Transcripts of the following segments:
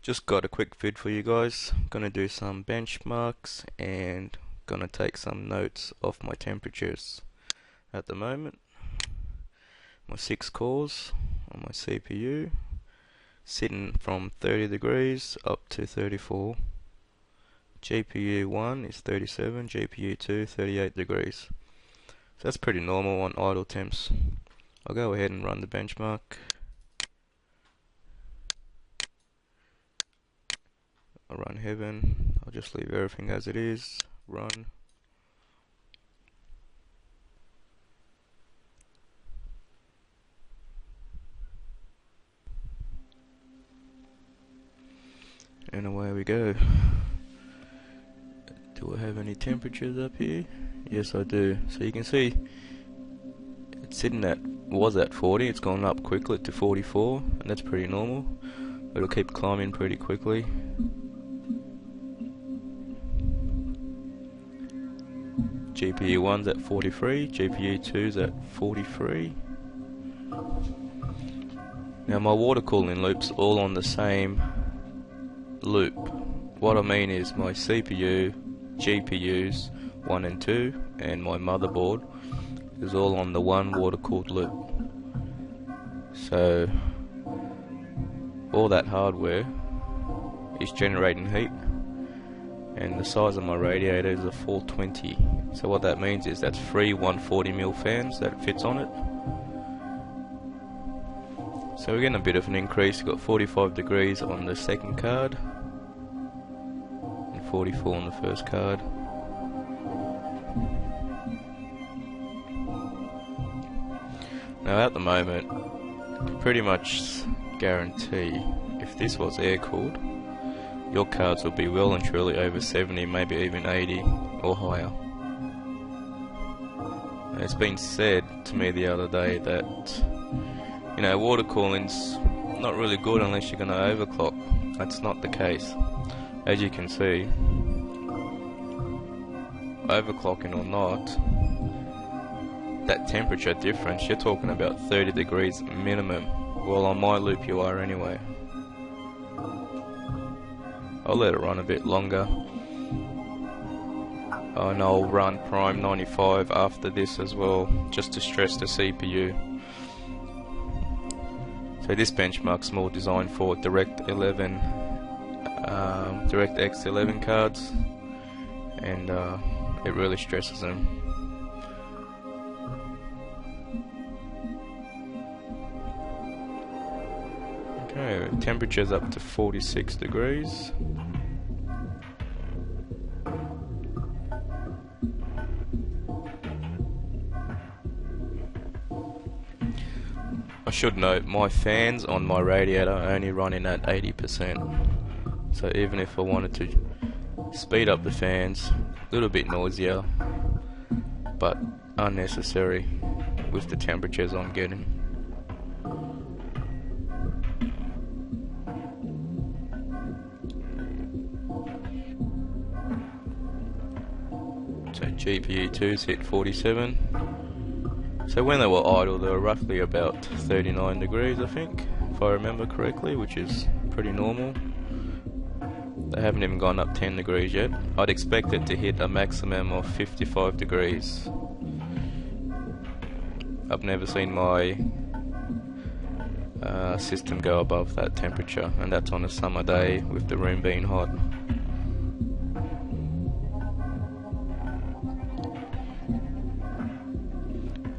Just got a quick vid for you guys. Gonna do some benchmarks and gonna take some notes of my temperatures at the moment. My 6 cores on my CPU sitting from 30 degrees up to 34. GPU 1 is 37, GPU 2 38 degrees. So that's pretty normal on idle temps. I'll go ahead and run the benchmark. I'll run heaven. I'll just leave everything as it is. Run. And away we go. Do I have any temperatures up here? Yes, I do. So you can see it's was at 40. It's gone up quickly to 44, and that's pretty normal. It'll keep climbing pretty quickly. GPU 1's at 43, GPU 2's at 43. Now my water cooling loop's all on the same loop. What I mean is my CPU, GPUs 1 and 2 and my motherboard is all on the one water cooled loop. So all that hardware is generating heat, and the size of my radiator is a 420. So what that means is that's 3 140mm fans that fits on it. So we're getting a bit of an increase. We've got 45 degrees on the second card and 44 on the first card. Now at the moment, I can pretty much guarantee if this was air cooled, your cards will be well and truly over 70, maybe even 80 or higher. And it's been said to me the other day that, you know, water cooling's not really good unless you're going to overclock. That's not the case. As you can see, overclocking or not, that temperature difference, you're talking about 30 degrees minimum. Well, on my loop you are anyway. I'll let it run a bit longer, and I'll run Prime 95 after this as well, just to stress the CPU. So this benchmark's more designed for DirectX 11 cards, and it really stresses them. Okay, temperature's up to 46 degrees. I should note, my fans on my radiator are only running at 80%. So even if I wanted to speed up the fans, a little bit noisier, but unnecessary with the temperatures I'm getting. So GPU 2's hit 47. So when they were idle, they were roughly about 39 degrees, I think, if I remember correctly, which is pretty normal. They haven't even gone up 10 degrees yet. I'd expect it to hit a maximum of 55 degrees. I've never seen my system go above that temperature, and that's on a summer day with the room being hot.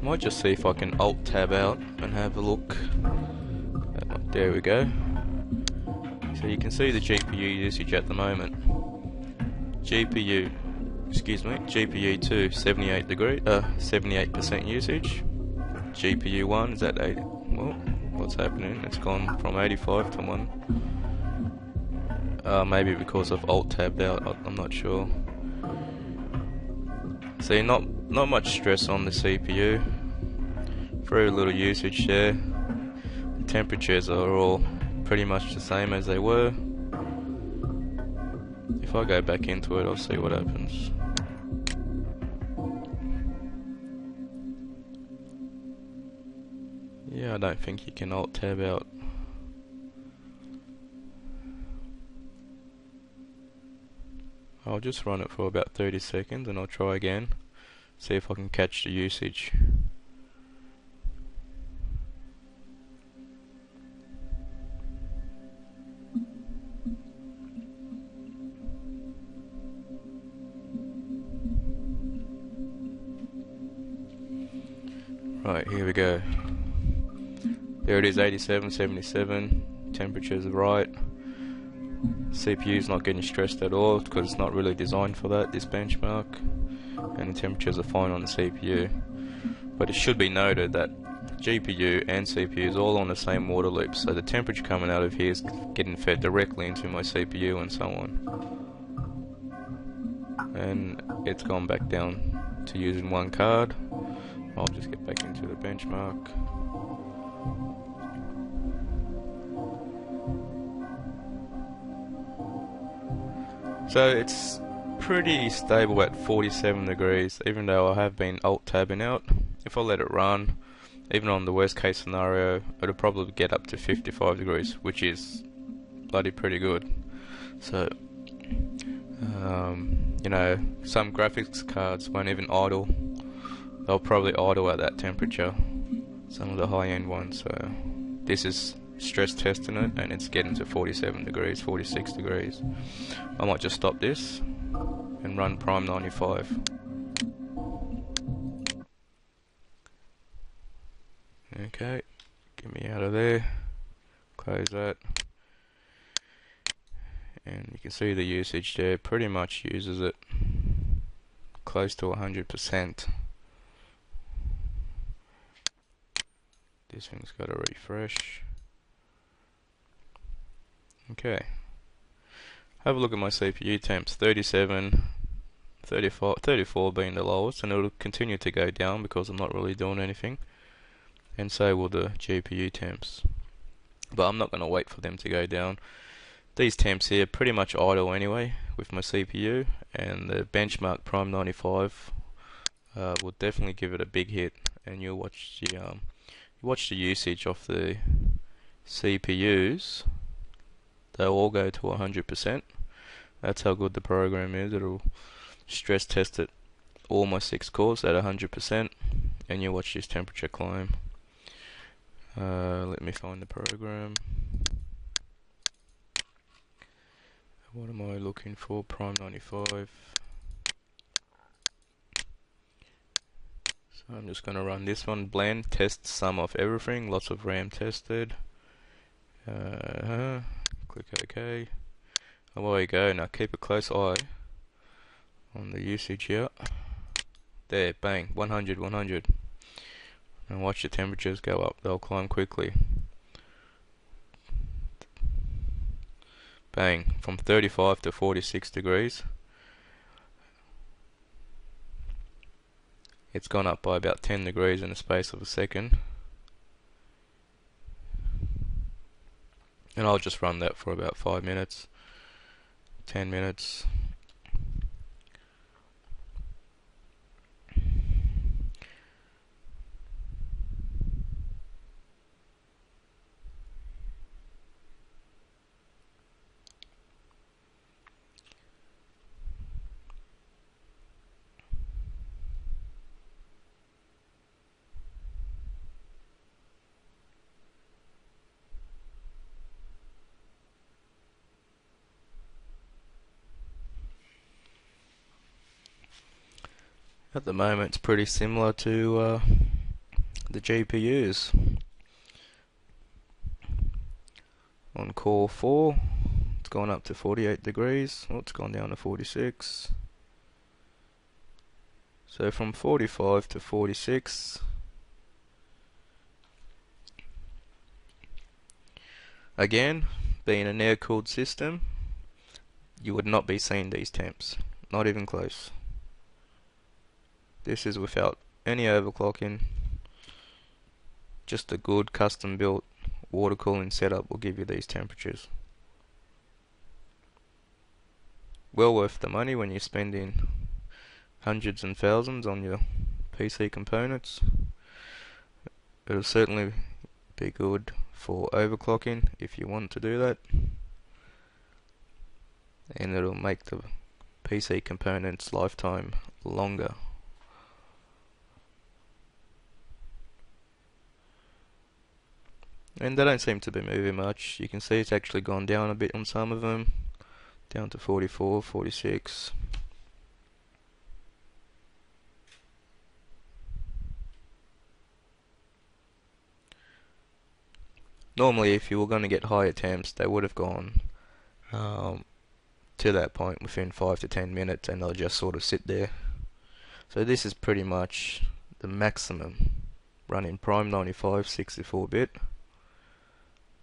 Might just see if I can alt tab out and have a look. There we go. So you can see the GPU usage at the moment. GPU 2 78% usage. GPU 1 is at 80. Well, what's happening? It's gone from 85 to 1. Maybe because I've alt tabbed out. I'm not sure. See, not much stress on the CPU. Very little usage there. The temperatures are all pretty much the same as they were. If I go back into it, I'll see what happens. Yeah, I don't think you can alt tab out. I'll just run it for about 30 seconds and I'll try again, see if I can catch the usage. Right, here we go. There it is, 87, 77. Temperature's right. CPU's not getting stressed at all because it's not really designed for that, this benchmark. And the temperatures are fine on the CPU. But it should be noted that GPU and CPU is all on the same water loop, so the temperature coming out of here is getting fed directly into my CPU and so on. And it's gone back down to using one card. I'll just get back into the benchmark. So it's pretty stable at 47 degrees, even though I have been alt-tabbing out. If I let it run, even on the worst case scenario, it'll probably get up to 55 degrees, which is bloody pretty good. So, you know, some graphics cards won't even idle. They'll probably idle at that temperature, some of the high-end ones. So this is stress testing it, and it's getting to 47 degrees, 46 degrees. I might just stop this and run Prime 95. Okay, get me out of there, close that, and you can see the usage there, pretty much uses it close to 100%. This thing's got to refresh. Okay, have a look at my CPU temps, 37, 35, 34 being the lowest, and it'll continue to go down because I'm not really doing anything, and so will the GPU temps, but I'm not going to wait for them to go down. These temps here pretty much idle anyway with my CPU, and the benchmark Prime 95 will definitely give it a big hit, and you'll watch the usage of the CPUs. They'll all go to 100%. That's how good the program is. It'll stress test it, all my 6 cores at 100%, and you watch this temperature climb. Let me find the program. What am I looking for? Prime 95. So I'm just going to run this one. Blend, test sum of everything. Lots of RAM tested. Click OK. Away you go. Now keep a close eye on the usage here. There, bang, 100, 100. And watch the temperatures go up. They'll climb quickly. Bang, from 35 to 46 degrees. It's gone up by about 10 degrees in the space of a second. And I'll just run that for about 5 minutes, 10 minutes. At the moment it's pretty similar to the GPUs. On core 4 it's gone up to 48 degrees. Oh, it's gone down to 46. So from 45 to 46. Again, being an air cooled system, you would not be seeing these temps, not even close. This is without any overclocking. Just a good custom built water cooling setup will give you these temperatures. Well worth the money when you're spending hundreds and thousands on your PC components. It'll certainly be good for overclocking if you want to do that, and it'll make the PC components' lifetime longer. And they don't seem to be moving much. You can see it's actually gone down a bit on some of them, down to 44, 46. Normally, if you were going to get higher temps, they would have gone to that point within 5 to 10 minutes, and they'll just sort of sit there. So this is pretty much the maximum running Prime 95 64-bit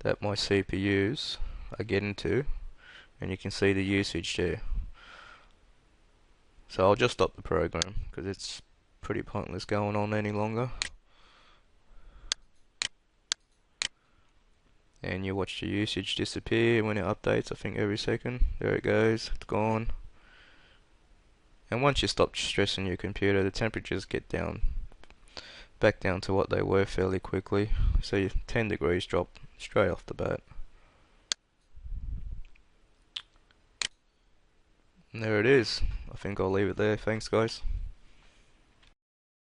that my CPUs are getting to, and you can see the usage there. So I'll just stop the program because it's pretty pointless going on any longer. And you watch the usage disappear when it updates, I think every second. There it goes, it's gone. And once you stop stressing your computer, the temperatures get back down to what they were fairly quickly. So your 10 degrees drop straight off the bat. And there it is. I think I'll leave it there. Thanks guys.